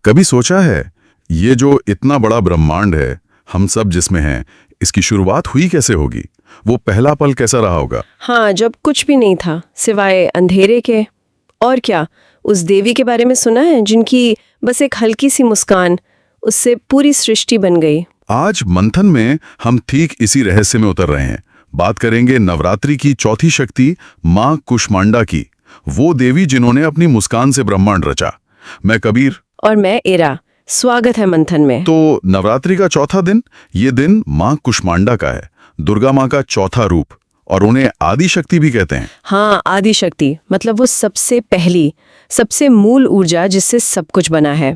कभी सोचा है ये जो इतना बड़ा ब्रह्मांड है, हम सब जिसमें हैं, इसकी शुरुआत हुई कैसे होगी? वो पहला पल कैसा रहा होगा? हाँ, जब कुछ भी नहीं था सिवाय अंधेरे के। और क्या, उस देवी के बारे में सुना है जिनकी बस एक हल्की सी मुस्कान, उससे पूरी सृष्टि बन गई। आज मंथन में हम ठीक इसी रहस्य में उतर रहे हैं। बात करेंगे नवरात्रि की चौथी शक्ति मां कुष्मांडा की, वो देवी जिन्होंने अपनी मुस्कान से ब्रह्मांड रचा। मैं कबीर और मैं एरा, स्वागत है मंथन में। तो नवरात्रि का चौथा दिन, ये दिन मां कुष्मांडा का है, दुर्गा मां का चौथा रूप, और उन्हें आदि शक्ति भी कहते हैं। हाँ, आदि शक्ति मतलब वो सबसे पहली, सबसे मूल ऊर्जा जिससे सब कुछ बना है।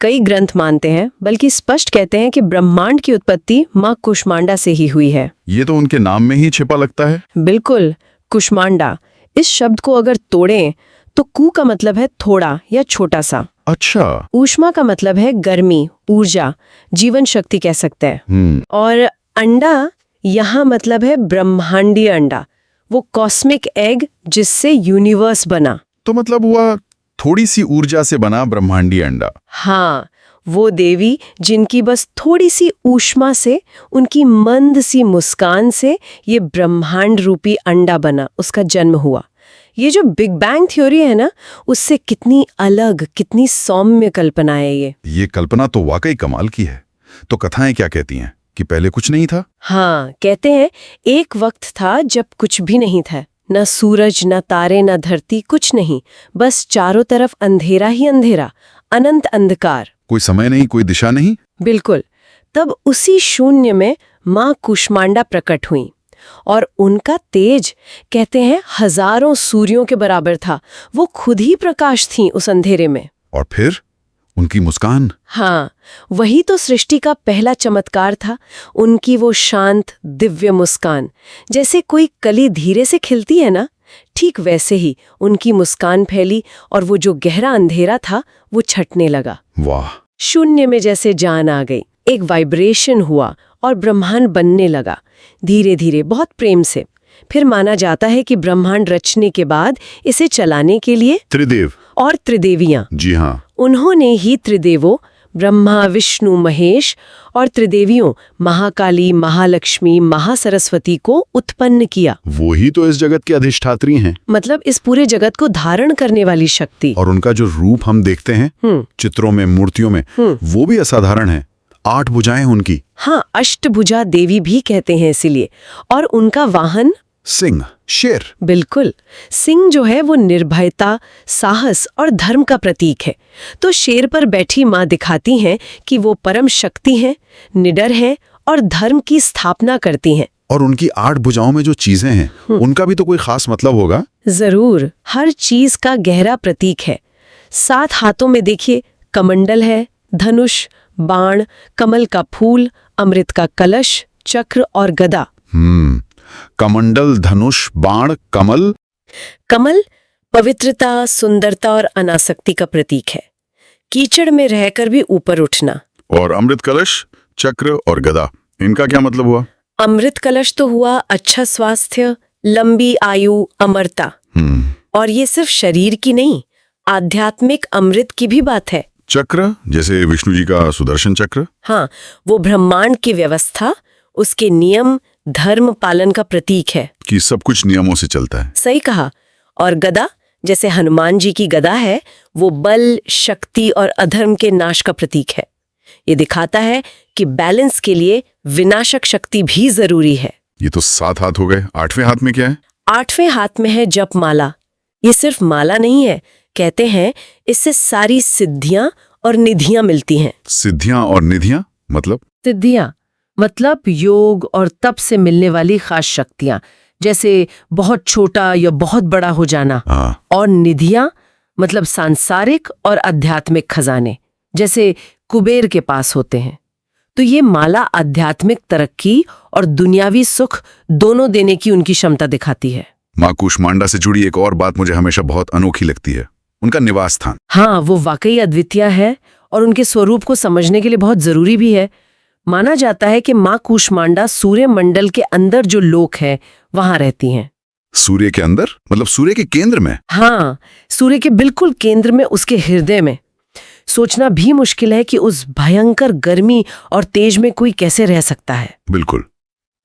कई ग्रंथ मानते हैं, बल्कि स्पष्ट कहते हैं कि ब्रह्मांड की उत्पत्ति मां कुष्मांडा से ही हुई है। ये तो उनके नाम में ही छिपा लगता है। बिल्कुल, कुष्मांडा। इस शब्द को अगर तोड़ें तो कु का मतलब है थोड़ा या छोटा सा। अच्छा। ऊष्मा का मतलब है गर्मी, ऊर्जा, जीवन शक्ति कह सकते हैं। और अंडा यहाँ मतलब है ब्रह्मांडीय अंडा, वो कॉस्मिक एग जिससे यूनिवर्स बना। तो मतलब हुआ थोड़ी सी ऊर्जा से बना ब्रह्मांडीय अंडा। हाँ, वो देवी जिनकी बस थोड़ी सी ऊष्मा से, उनकी मंद सी मुस्कान से ये ब्रह्मांड रूपी अंडा बना, उसका जन्म हुआ। ये जो बिग बैंग थ्योरी है ना, उससे कितनी अलग, कितनी सौम्य कल्पना है ये कल्पना तो वाकई कमाल की है। तो कथाएं क्या कहती हैं कि पहले कुछ नहीं था? हाँ, कहते हैं एक वक्त था जब कुछ भी नहीं था, न सूरज, न तारे, न धरती, कुछ नहीं, बस चारों तरफ अंधेरा ही अंधेरा, अनंत अंधकार। कोई समय नहीं, कोई दिशा नहीं। बिल्कुल। तब उसी शून्य में मां कुष्मांडा प्रकट हुई, और उनका तेज कहते हैं हजारों सूर्यों के बराबर था। वो खुद ही प्रकाश थीं उस अंधेरे में। और फिर उनकी मुस्कान। हाँ, वही तो सृष्टि का पहला चमत्कार था, उनकी वो शांत दिव्य मुस्कान। जैसे कोई कली धीरे से खिलती है ना, ठीक वैसे ही उनकी मुस्कान फैली, और वो जो गहरा अंधेरा था वो छटने लगा। वाह। शून्य में जैसे जान आ गई, एक वाइब्रेशन हुआ और ब्रह्मांड बनने लगा, धीरे धीरे, बहुत प्रेम से। फिर माना जाता है कि ब्रह्मांड रचने के बाद इसे चलाने के लिए त्रिदेव और त्रिदेवियां, जी हाँ, उन्होंने ही त्रिदेवों ब्रह्मा, विष्णु, महेश और त्रिदेवियों महाकाली, महालक्ष्मी, महासरस्वती को उत्पन्न किया। वो ही तो इस जगत की अधिष्ठात्री हैं। मतलब इस पूरे जगत को धारण करने वाली शक्ति। और उनका जो रूप हम देखते हैं चित्रों में, मूर्तियों में, वो भी असाधारण है। 8 भुजाएं उनकी। हाँ, अष्टभुजा देवी भी कहते हैं इसीलिए। और उनका वाहन सिंह, शेर। बिल्कुल, सिंह जो है वो निर्भयता, साहस और धर्म का प्रतीक है। तो शेर पर बैठी माँ दिखाती हैं कि वो परम शक्ति हैं, निडर हैं और धर्म की स्थापना करती हैं। और उनकी 8 भुजाओं में जो चीजें हैं, उनका भी तो कोई खास मतलब होगा। जरूर, हर चीज का गहरा प्रतीक है। 7 हाथों में देखिए, कमंडल है, धनुष, बाण, कमल का फूल, अमृत का कलश, चक्र और गदा। कमंडल, धनुष, बाण, कमल। कमल पवित्रता, सुंदरता और अनासक्ति का प्रतीक है, कीचड़ में रहकर भी ऊपर उठना। और अमृत कलश, चक्र और गदा, इनका क्या मतलब हुआ? अमृत कलश तो हुआ अच्छा स्वास्थ्य, लंबी आयु, अमरता। और ये सिर्फ शरीर की नहीं, आध्यात्मिक अमृत की भी बात है। चक्र जैसे विष्णु जी का सुदर्शन चक्र। हाँ, वो ब्रह्मांड की व्यवस्था, उसके नियम, धर्म पालन का प्रतीक है कि सब कुछ नियमों से चलता है। सही कहा। और गदा जैसे हनुमान जी की गदा है, वो बल, शक्ति और अधर्म के नाश का प्रतीक है। ये दिखाता है कि बैलेंस के लिए विनाशक शक्ति भी जरूरी है। ये तो 7 हाथ हो गए। 8वें हाथ में क्या है? 8वें हाथ में है जप माला। ये सिर्फ माला नहीं है, कहते हैं इससे सारी सिद्धियां और निधियां मिलती हैं। सिद्धियां और निधियां मतलब? सिद्धियां मतलब योग और तप से मिलने वाली खास शक्तियां, जैसे बहुत छोटा या बहुत बड़ा हो जाना। और निधियां मतलब सांसारिक और आध्यात्मिक खजाने, जैसे कुबेर के पास होते हैं। तो ये माला आध्यात्मिक तरक्की और दुनियावी सुख दोनों देने की उनकी क्षमता दिखाती है। मां कुष्मांडा से जुड़ी एक और बात मुझे हमेशा बहुत अनोखी लगती है, उनका निवास स्थान। हाँ, वो वाकई अद्वितीय है और उनके स्वरूप को समझने के लिए बहुत जरूरी भी है। माना जाता है कि मां कुष्मांडा सूर्य मंडल के अंदर जो लोक है वहां रहती हैं। सूर्य के अंदर मतलब सूर्य के केंद्र में? हाँ, सूर्य के बिल्कुल केंद्र में, उसके हृदय में। सोचना भी मुश्किल है कि उस भयंकर गर्मी और तेज में कोई कैसे रह सकता है। बिल्कुल,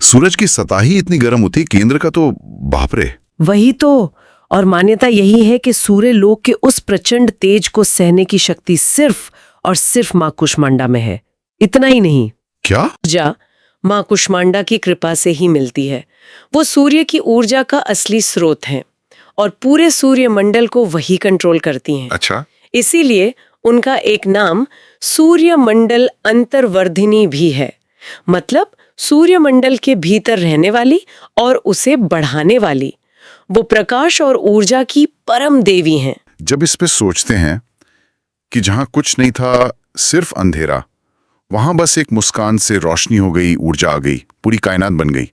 सूरज की सतह ही इतनी गर्म होती, केंद्र का तो बाप रे। वही तो, और मान्यता यही है कि सूर्य लोक के उस प्रचंड तेज को सहने की शक्ति सिर्फ और सिर्फ मां कुष्मांडा में है। इतना ही नहीं, क्या? ऊर्जा मां कुष्मांडा की कृपा से ही मिलती है। वो सूर्य की ऊर्जा का असली स्रोत हैं और पूरे सूर्य मंडल को वही कंट्रोल करती हैं। अच्छा। इसीलिए उनका एक नाम सूर्य मंडल अंतर्वर्धिनी भी है। मतलब सूर्य मंडल के भीतर रहने वाली और उसे बढ़ाने वाली। वो प्रकाश और ऊर्जा की परम देवी हैं। जब इस पे सोचते हैं कि जहां कुछ नहीं था, सिर्फ अंधेरा, वहां बस एक मुस्कान से रोशनी हो गई, ऊर्जा आ गई, पूरी कायनात बन गई।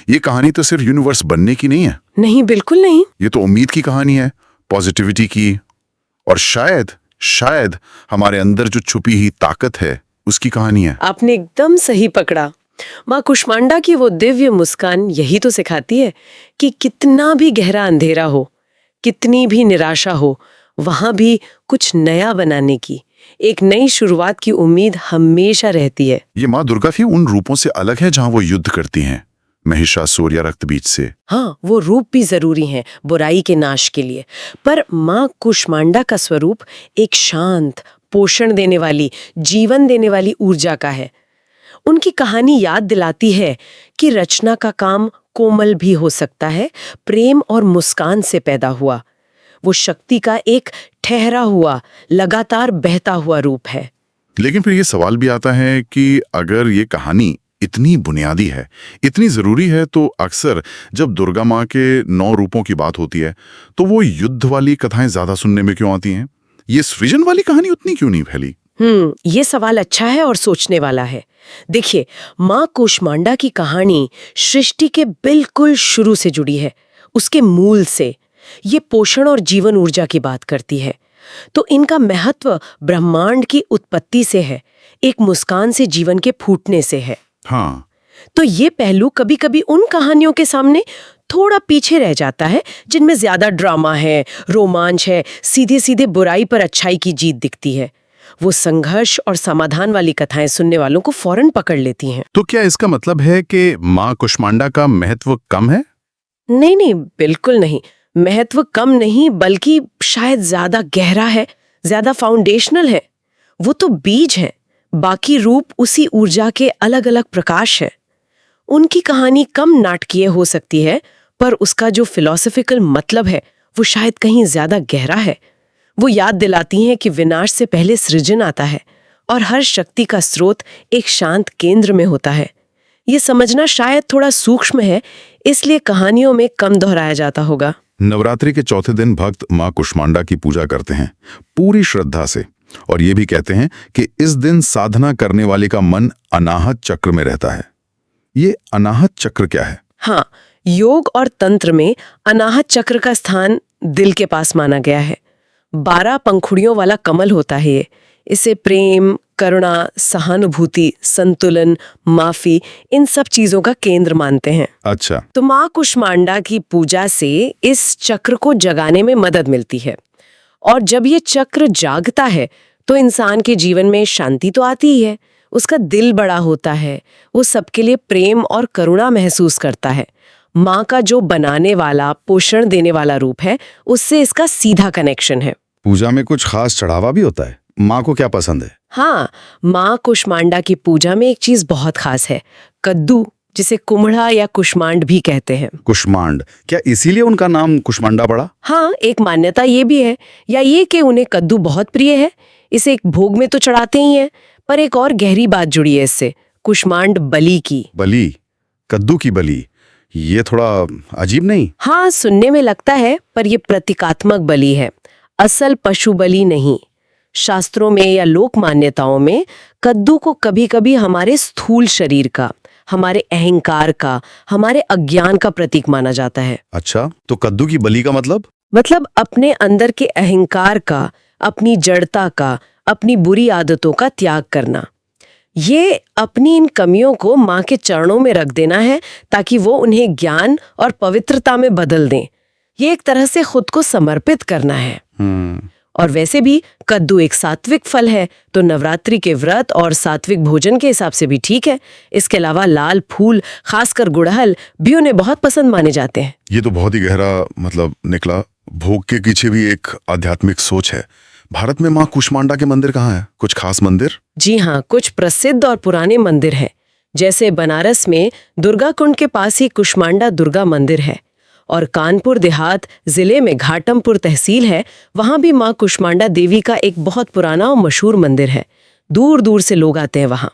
ये कहानी तो सिर्फ यूनिवर्स बनने की नहीं है। नहीं, बिल्कुल नहीं। ये तो उम्मीद की कहानी है, पॉजिटिविटी की, और शायद हमारे अंदर जो छुपी ही ताकत है उसकी कहानी है। आपने एकदम सही पकड़ा। मां कुष्मांडा की वो दिव्य मुस्कान यही तो सिखाती है कि कितना भी गहरा अंधेरा हो, कितनी भी निराशा हो, वहां भी कुछ नया बनाने की, एक नई शुरुआत की उम्मीद हमेशा रहती है। ये माँ दुर्गा भी उन रूपों से अलग है जहां वो युद्ध करती हैं, महिषासुर या रक्तबीज से। हाँ, वो रूप भी जरूरी हैं बुराई के नाश के लिए, पर मां कुष्मांडा का स्वरूप एक शांत, पोषण देने वाली, जीवन देने वाली ऊर्जा का है। उनकी कहानी याद दिलाती है कि रचना का काम कोमल भी हो सकता है, प्रेम और मुस्कान से पैदा हुआ। वो शक्ति का एक ठहरा हुआ, लगातार बहता हुआ रूप है। लेकिन फिर ये सवाल भी आता है कि अगर ये कहानी इतनी बुनियादी है, इतनी जरूरी है, तो अक्सर जब दुर्गा माँ के 9 रूपों की बात होती है तो वो युद्ध वाली कथाएं ज्यादा सुनने में क्यों आती हैं? ये सृजन वाली कहानी उतनी क्यों नहीं फैली? ये सवाल अच्छा है और सोचने वाला है। देखिए, मां कुष्मांडा की कहानी सृष्टि के बिल्कुल शुरू से जुड़ी है, उसके मूल से। ये पोषण और जीवन ऊर्जा की बात करती है, तो इनका महत्व ब्रह्मांड की उत्पत्ति से है, एक मुस्कान से जीवन के फूटने से है। हाँ, तो ये पहलू कभी कभी उन कहानियों के सामने थोड़ा पीछे रह जाता है जिनमें ज्यादा ड्रामा है, रोमांच है, सीधे सीधे बुराई पर अच्छाई की जीत दिखती है। वो संघर्ष और समाधान वाली कथाएं सुनने वालों को फौरन पकड़ लेती हैं। तो क्या इसका मतलब है कि माँ कुष्मांडा का महत्व कम है? नहीं, बिल्कुल नहीं। महत्व कम नहीं, बल्कि शायद ज्यादा गहरा है, ज्यादा फाउंडेशनल है। वो तो बीज है, बाकी रूप उसी ऊर्जा के अलग अलग प्रकाश है। उनकी कहानी कम नाटकीय हो सकती है, पर उसका जो फिलॉसफिकल मतलब है वो शायद कहीं ज्यादा गहरा है। वो याद दिलाती हैं कि विनाश से पहले सृजन आता है और हर शक्ति का स्रोत एक शांत केंद्र में होता है। ये समझना शायद थोड़ा सूक्ष्म है, इसलिए कहानियों में कम दोहराया जाता होगा। नवरात्रि के चौथे दिन भक्त माँ कुष्मांडा की पूजा करते हैं पूरी श्रद्धा से, और ये भी कहते हैं कि इस दिन साधना करने वाले का मन अनाहत चक्र में रहता है। ये अनाहत चक्र क्या है? हाँ, योग और तंत्र में अनाहत चक्र का स्थान दिल के पास माना गया है। 12 पंखुड़ियों वाला कमल होता है ये। इसे प्रेम, करुणा, सहानुभूति, संतुलन, माफी, इन सब चीजों का केंद्र मानते हैं। अच्छा। तो माँ कुष्मांडा की पूजा से इस चक्र को जगाने में मदद मिलती है, और जब ये चक्र जागता है तो इंसान के जीवन में शांति तो आती ही है, उसका दिल बड़ा होता है, वो सबके लिए प्रेम और करुणा महसूस करता है। माँ का जो बनाने वाला, पोषण देने वाला रूप है, उससे इसका सीधा कनेक्शन है। पूजा में कुछ खास चढ़ावा भी होता है? माँ को क्या पसंद है? हाँ, माँ कुष्मांडा की पूजा में एक चीज बहुत खास है, कद्दू, जिसे कुम्हड़ा या कुष्मांड भी कहते हैं। कुष्मांड, क्या इसीलिए उनका नाम कुष्मांडा पड़ा? हाँ, एक मान्यता ये भी है, या ये कि उन्हें कद्दू बहुत प्रिय है। इसे एक भोग में तो चढ़ाते ही हैं, पर एक और गहरी बात जुड़ी है इससे, कुष्मांड बलि की। बलि? कद्दू की बलि? ये थोड़ा अजीब नहीं? हाँ, सुनने में लगता है, पर यह प्रतीकात्मक बलि है, असल पशु बलि नहीं। शास्त्रों में या लोक मान्यताओं में कद्दू को कभी कभी हमारे स्थूल शरीर का, हमारे अहंकार का, हमारे अज्ञान का प्रतीक माना जाता है। अच्छा, तो कद्दू की बलि का मतलब? मतलब अपने अंदर के अहंकार का, अपनी जड़ता का, अपनी बुरी आदतों का त्याग करना। ये अपनी इन कमियों को माँ के चरणों में रख देना है, ताकि वो उन्हें ज्ञान और पवित्रता में बदल दें। ये एक तरह से खुद को समर्पित करना है। और वैसे भी कद्दू एक सात्विक फल है, तो नवरात्रि के व्रत और सात्विक भोजन के हिसाब से भी ठीक है। इसके अलावा लाल फूल, खासकर गुड़हल, भी उन्हें बहुत पसंद माने जाते हैं। ये तो बहुत ही गहरा मतलब निकला। भोग के पीछे भी एक आध्यात्मिक सोच है। भारत में माँ कुष्मांडा के मंदिर कहाँ है? कुछ खास मंदिर? जी हाँ, कुछ प्रसिद्ध और पुराने मंदिर हैं। जैसे बनारस में दुर्गा कुंड के पास ही कुष्मांडा दुर्गा मंदिर है, और कानपुर देहात जिले में घाटमपुर तहसील है, वहां भी माँ कुष्मांडा देवी का एक बहुत पुराना और मशहूर मंदिर है। दूर दूर से लोग आते हैं वहां।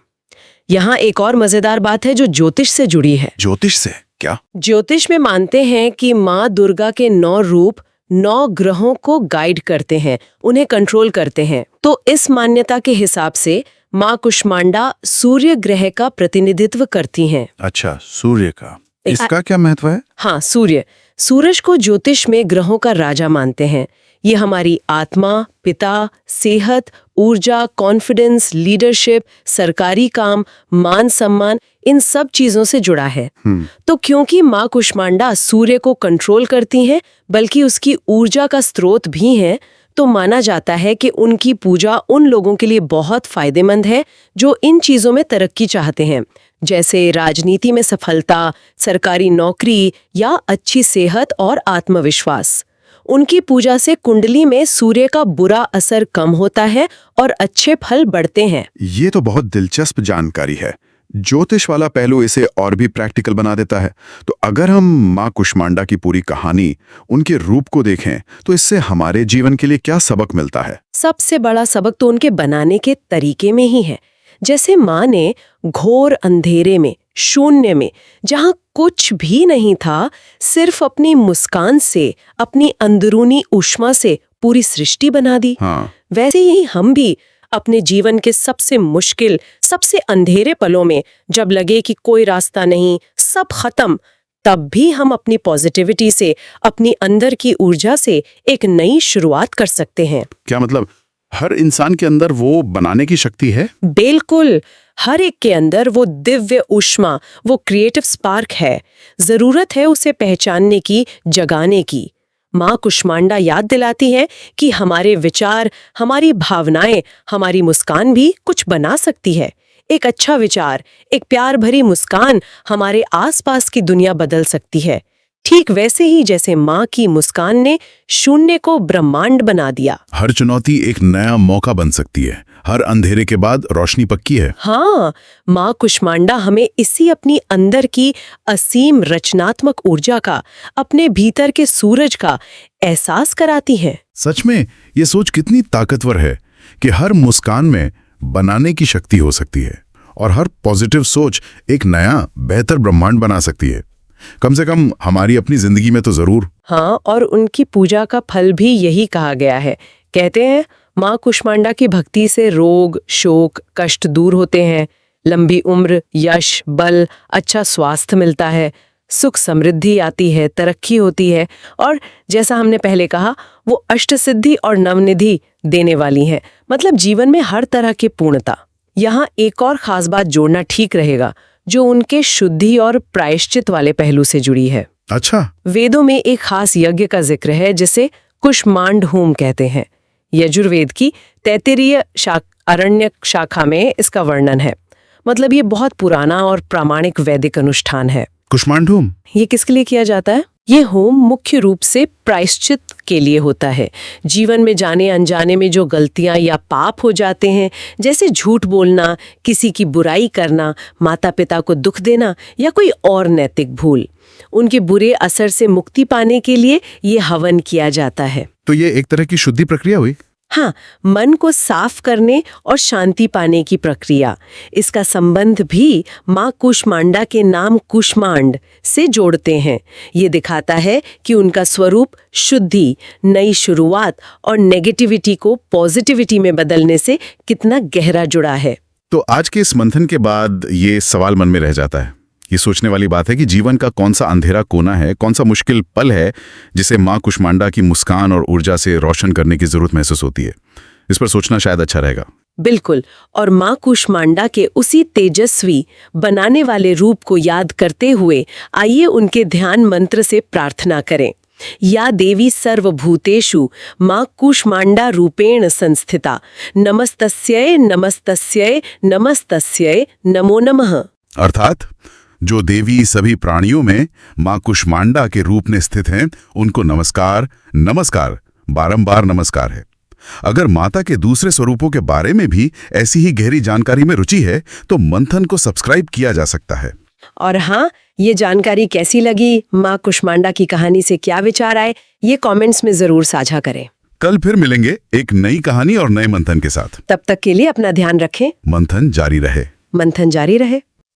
यहाँ एक और मजेदार बात है जो ज्योतिष से जुड़ी है। ज्योतिष से क्या? ज्योतिष में मानते हैं कि माँ दुर्गा के 9 रूप 9 ग्रहों को गाइड करते हैं, उन्हें कंट्रोल करते हैं। तो इस मान्यता के हिसाब से माँ कुष्मांडा सूर्य ग्रह का प्रतिनिधित्व करती हैं। अच्छा, सूर्य का। इसका क्या महत्व है? हाँ, सूरज को ज्योतिष में ग्रहों का राजा मानते हैं। ये हमारी आत्मा, पिता, सेहत, ऊर्जा, कॉन्फिडेंस, लीडरशिप, सरकारी काम, मान सम्मान, इन सब चीजों से जुड़ा है। तो क्योंकि माँ कुष्मांडा सूर्य को कंट्रोल करती हैं, बल्कि उसकी ऊर्जा का स्रोत भी हैं, तो माना जाता है कि उनकी पूजा उन लोगों के लिए बहुत फायदेमंद है जो इन चीजों में तरक्की चाहते हैं, जैसे राजनीति में सफलता, सरकारी नौकरी या अच्छी सेहत और आत्मविश्वास। उनकी पूजा से कुंडली में सूर्य का बुरा असर कम होता है और अच्छे फल बढ़ते हैं। ये तो बहुत दिलचस्प जानकारी है। ज्योतिष वाला पहलू इसे और भी प्रैक्टिकल बना देता है। तो अगर हम माँ कुष्मांडा की पूरी कहानी, उनके रूप को देखें, तो इससे हमारे जीवन के लिए क्या सबक मिलता है? सबसे बड़ा सबक तो उनके बनाने के तरीके में ही है। जैसे माँ ने घोर अंधेरे में, शून्य में, जहाँ कुछ भी नहीं था, सिर्फ अपनी मुस्कान से, अपनी अंदरूनी ऊष्मा से पूरी सृष्टि बना दी। हाँ। वैसे ही हम भी अपने जीवन के सबसे मुश्किल, सबसे अंधेरे पलों में, जब लगे कि कोई रास्ता नहीं, सब खत्म, तब भी हम अपनी पॉजिटिविटी से, अपनी अंदर की ऊर्जा से एक नई शुरुआत कर सकते हैं। क्या मतलब हर इंसान के अंदर वो बनाने की शक्ति है? बिल्कुल, हर एक के अंदर वो दिव्य ऊष्मा, वो क्रिएटिव स्पार्क है। जरूरत है उसे पहचानने की, जगाने की। माँ कुष्मांडा याद दिलाती है कि हमारे विचार, हमारी भावनाएं, हमारी मुस्कान भी कुछ बना सकती है। एक अच्छा विचार, एक प्यार भरी मुस्कान हमारे आसपास की दुनिया बदल सकती है। ठीक वैसे ही जैसे माँ की मुस्कान ने शून्य को ब्रह्मांड बना दिया। हर चुनौती एक नया मौका बन सकती है। हर अंधेरे के बाद रोशनी पक्की है। हाँ, माँ कुष्मांडा हमें इसी अपनी अंदर की असीम रचनात्मक ऊर्जा का, अपने भीतर के सूरज का एहसास कराती है। सच में ये सोच कितनी ताकतवर है कि हर मुस्कान में बनाने की शक्ति हो सकती है और हर पॉजिटिव सोच एक नया बेहतर ब्रह्मांड बना सकती है। कम से कम हमारी अपनी जिंदगी में तो जरूर। हाँ, और उनकी पूजा का फल भी यही कहा गया है। कहते हैं माँ कुष्मांडा की भक्ति से रोग, शोक, कष्ट दूर होते हैं, लंबी उम्र, यश, बल, अच्छा स्वास्थ्य मिलता है, सुख समृद्धि आती है, तरक्की होती है, और जैसा हमने पहले कहा, वो अष्टसिद्धि और नवनिधि देने वाली है। मतलब जीवन में हर तरह की पूर्णता। यहाँ एक और खास बात जोड़ना ठीक रहेगा, जो उनके शुद्धि और प्रायश्चित वाले पहलू से जुड़ी है। अच्छा। वेदों में एक खास यज्ञ का जिक्र है जिसे कुष्मांड होम कहते हैं। यजुर्वेद की 33 अरण्यक शाखा में इसका वर्णन है। मतलब ये बहुत पुराना और प्रामाणिक वैदिक अनुष्ठान है। कुष्मांड होम ये किसके लिए किया जाता है? ये होम मुख्य रूप से प्रायश्चित के लिए होता है। जीवन में जाने अनजाने में जो गलतियां या पाप हो जाते हैं, जैसे झूठ बोलना, किसी की बुराई करना, माता पिता को दुख देना या कोई और नैतिक भूल, उनके बुरे असर से मुक्ति पाने के लिए ये हवन किया जाता है। तो ये एक तरह की शुद्धि प्रक्रिया हुई। हाँ, मन को साफ करने और शांति पाने की प्रक्रिया। इसका संबंध भी माँ कुष्मांडा के नाम कुष्मांड से जोड़ते हैं। ये दिखाता है कि उनका स्वरूप शुद्धि, नई शुरुआत और नेगेटिविटी को पॉजिटिविटी में बदलने से कितना गहरा जुड़ा है। तो आज के इस मंथन के बाद ये सवाल मन में रह जाता है। ये सोचने वाली बात है कि जीवन का कौन सा अंधेरा कोना है, कौन सा मुश्किल पल है जिसे माँ कुष्मांडा की मुस्कान और ऊर्जा से रोशन करने की जरूरत महसूस होती है। इस पर सोचना शायद अच्छा रहेगा। बिल्कुल। और माँ कुष्मांडा के उसी तेजस्वी बनाने वाले रूप को याद करते हुए आइए उनके ध्यान मंत्र से प्रार्थना करें। या देवी सर्वभूतेषु मां कूष्मांडा रूपेण संस्थिता नमस्तस्यै नमस्तस्यै नमस्तस्यै नमो नमः। अर्थात जो देवी सभी प्राणियों में मां कुष्मांडा के रूप में स्थित हैं, उनको नमस्कार नमस्कार बारंबार नमस्कार है। अगर माता के दूसरे स्वरूपों के बारे में भी ऐसी ही गहरी जानकारी में रुचि है तो मंथन को सब्सक्राइब किया जा सकता है। और हाँ, ये जानकारी कैसी लगी, माँ कुष्मांडा की कहानी से क्या विचार आए, ये कमेंट्स में जरूर साझा करें। कल फिर मिलेंगे एक नई कहानी और नए मंथन के साथ। तब तक के लिए अपना ध्यान रखें। मंथन जारी रहे। मंथन जारी रहे।